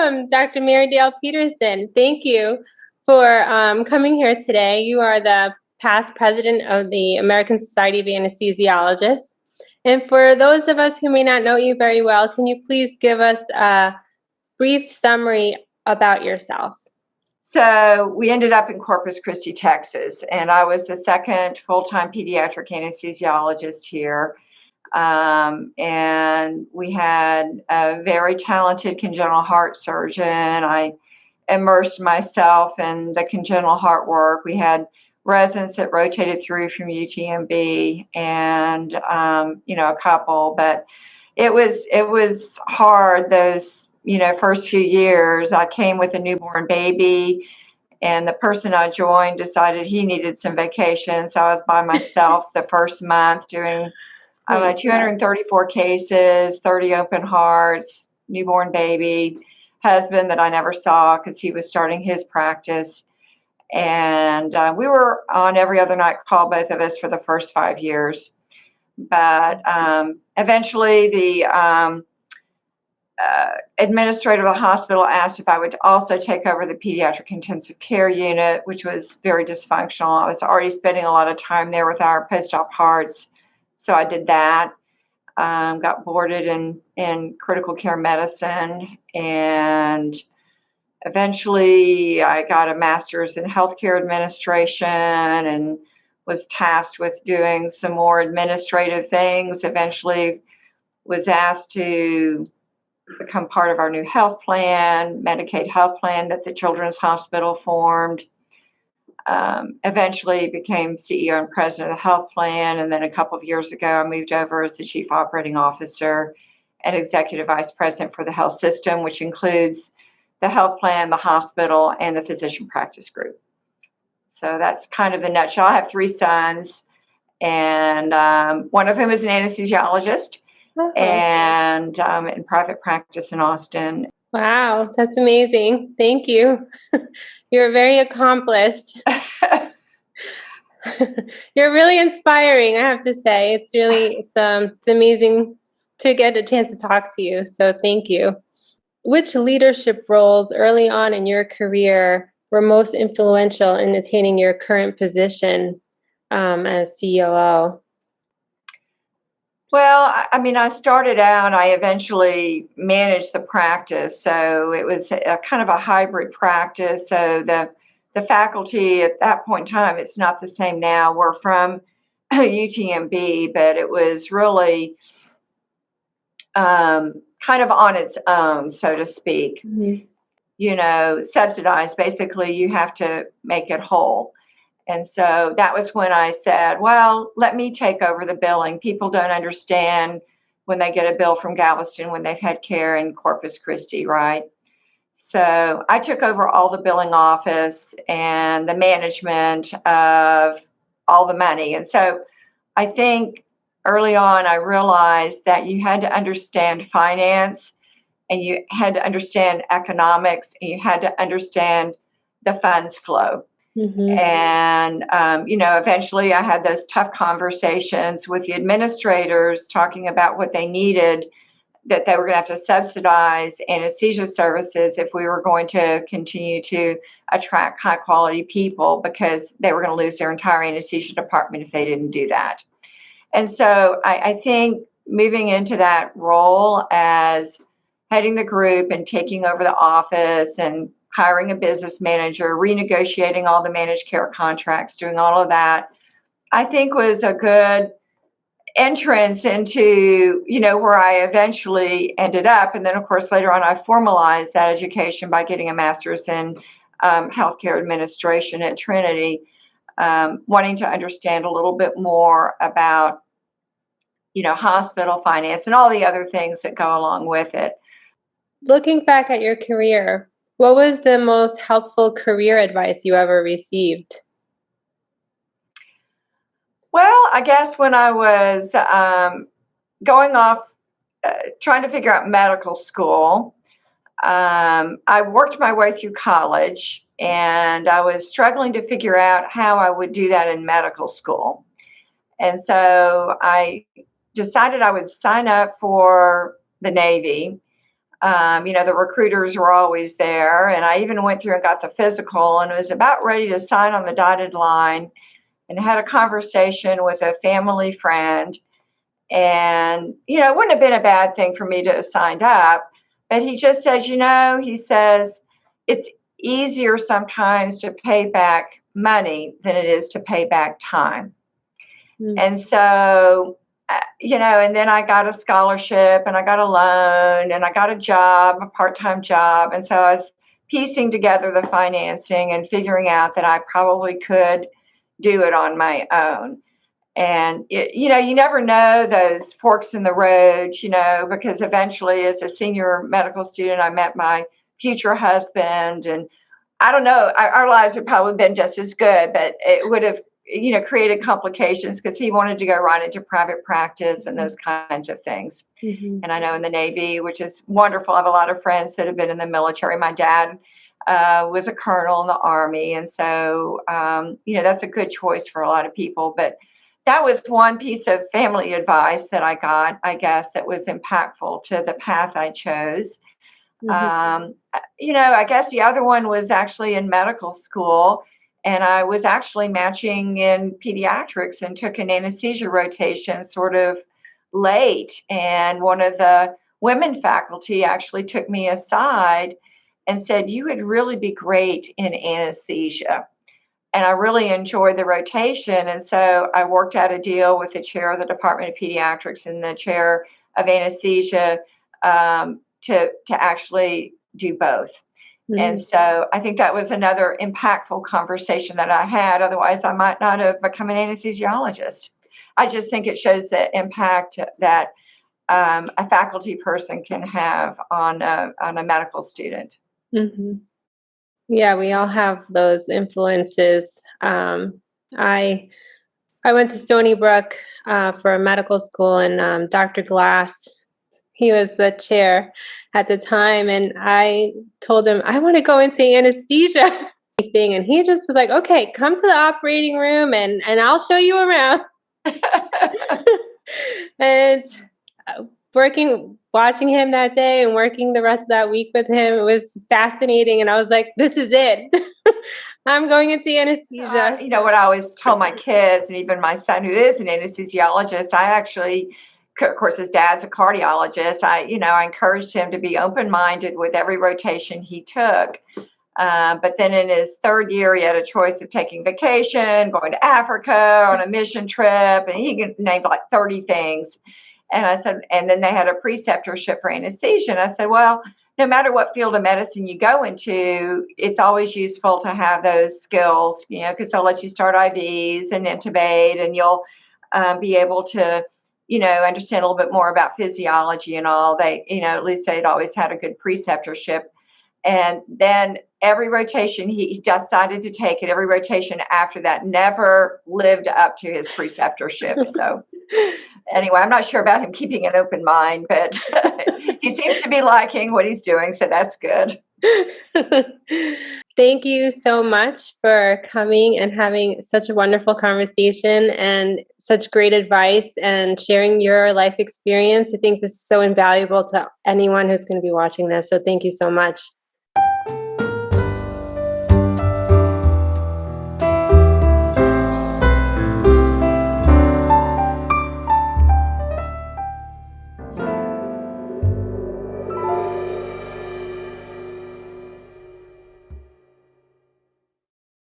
welcome, Dr. Mary Dale Peterson. Thank you for coming here today. You are the past president of the American Society of Anesthesiologists. And for those of us who may not know you very well, can you please give us a brief summary about yourself? So we ended up in Corpus Christi, Texas, and I was the second full-time pediatric anesthesiologist here. And we had a very talented congenital heart surgeon. I immersed myself in the congenital heart work. We had residents that rotated through from UTMB and, a couple, but it was hard those, first few years. I came with a newborn baby, and the person I joined decided he needed some vacation. So I was by myself the first month doing 234 cases, 30 open hearts, newborn baby, husband that I never saw because he was starting his practice. And we were on every other night call, both of us, for the first 5 years. But eventually the administrator of the hospital asked if I would also take over the pediatric intensive care unit, which was very dysfunctional. I was already spending a lot of time there with our post-op hearts. So I did that, got boarded in critical care medicine, and eventually I got a master's in healthcare administration and was tasked with doing some more administrative things. Eventually was asked to become part of our new health plan, Medicaid health plan that the Children's Hospital formed. Eventually became CEO and president of the health plan, and then a couple of years ago I moved over as the chief operating officer and executive vice president for the health system, which includes the health plan, the hospital, and the physician practice group. So that's kind of the nutshell. I have 3 sons, and one of whom is an anesthesiologist and in private practice in Austin. Wow, that's amazing. Thank you. You're very accomplished. You're really inspiring, I have to say. It's amazing to get a chance to talk to you. So thank you. Which leadership roles early on in your career were most influential in attaining your current position as COO? Well, I started out, I eventually managed the practice. So it was a kind of a hybrid practice. So the faculty at that point in time, it's not the same now. We're from UTMB, but it was really kind of on its own, so to speak. Mm-hmm. Subsidized. Basically, you have to make it whole. And so that was when I said, well, let me take over the billing. People don't understand when they get a bill from Galveston when they've had care in Corpus Christi, right? So I took over all the billing office and the management of all the money. And so I think early on I realized that you had to understand finance, and you had to understand economics, and you had to understand the funds flow. Mm-hmm. And, eventually I had those tough conversations with the administrators talking about what they needed, that they were going to have to subsidize anesthesia services if we were going to continue to attract high quality people, because they were going to lose their entire anesthesia department if they didn't do that. And so I think moving into that role as heading the group and taking over the office and hiring a business manager, renegotiating all the managed care contracts, doing all of that, I think was a good entrance into, where I eventually ended up. And then, of course, later on, I formalized that education by getting a master's in healthcare administration at Trinity, wanting to understand a little bit more about, hospital finance and all the other things that go along with it. Looking back at your career, what was the most helpful career advice you ever received? Well, I guess when I was going off, trying to figure out medical school, I worked my way through college, and I was struggling to figure out how I would do that in medical school. And so I decided I would sign up for the Navy. The recruiters were always there. And I even went through and got the physical and was about ready to sign on the dotted line and had a conversation with a family friend. And, it wouldn't have been a bad thing for me to have signed up. But he just says, he says, it's easier sometimes to pay back money than it is to pay back time. Mm-hmm. And so, and then I got a scholarship and I got a loan and I got a job, a part-time job. And so I was piecing together the financing and figuring out that I probably could do it on my own. And, you never know those forks in the road, because eventually as a senior medical student, I met my future husband. And I don't know, our lives would probably been just as good, but it would have, created complications because he wanted to go right into private practice and those kinds of things. Mm-hmm. And I know in the Navy, which is wonderful. I have a lot of friends that have been in the military. My dad was a colonel in the Army. And so, that's a good choice for a lot of people. But that was one piece of family advice that I got, I guess, that was impactful to the path I chose. Mm-hmm. I guess the other one was actually in medical school. And I was actually matching in pediatrics and took an anesthesia rotation sort of late. And one of the women faculty actually took me aside and said, you would really be great in anesthesia. And I really enjoyed the rotation. And so I worked out a deal with the chair of the Department of Pediatrics and the chair of anesthesia to actually do both. Mm-hmm. And so I think that was another impactful conversation that I had. Otherwise, I might not have become an anesthesiologist. I just think it shows the impact that a faculty person can have on a medical student. Mm-hmm. Yeah, we all have those influences. I went to Stony Brook for medical school, and Dr. Glass, he was the chair at the time, and I told him, I want to go into anesthesia. And he just was like, okay, come to the operating room and I'll show you around. And watching him that day and working the rest of that week with him, it was fascinating. And I was like, this is it. I'm going into anesthesia. What I always told my kids, and even my son, who is an anesthesiologist, I actually, of course, his dad's a cardiologist. I encouraged him to be open-minded with every rotation he took. But then in his third year, he had a choice of taking vacation, going to Africa on a mission trip, and he named like 30 things. And I said, and then they had a preceptorship for anesthesia. And I said, well, no matter what field of medicine you go into, it's always useful to have those skills, because they'll let you start IVs and intubate, and you'll be able to, understand a little bit more about physiology and all. They, at least they'd always had a good preceptorship. And then every rotation he decided to take it, every rotation after that never lived up to his preceptorship. So anyway, I'm not sure about him keeping an open mind, but he seems to be liking what he's doing. So that's good. Thank you so much for coming and having such a wonderful conversation and such great advice and sharing your life experience. I think this is so invaluable to anyone who's going to be watching this. So thank you so much.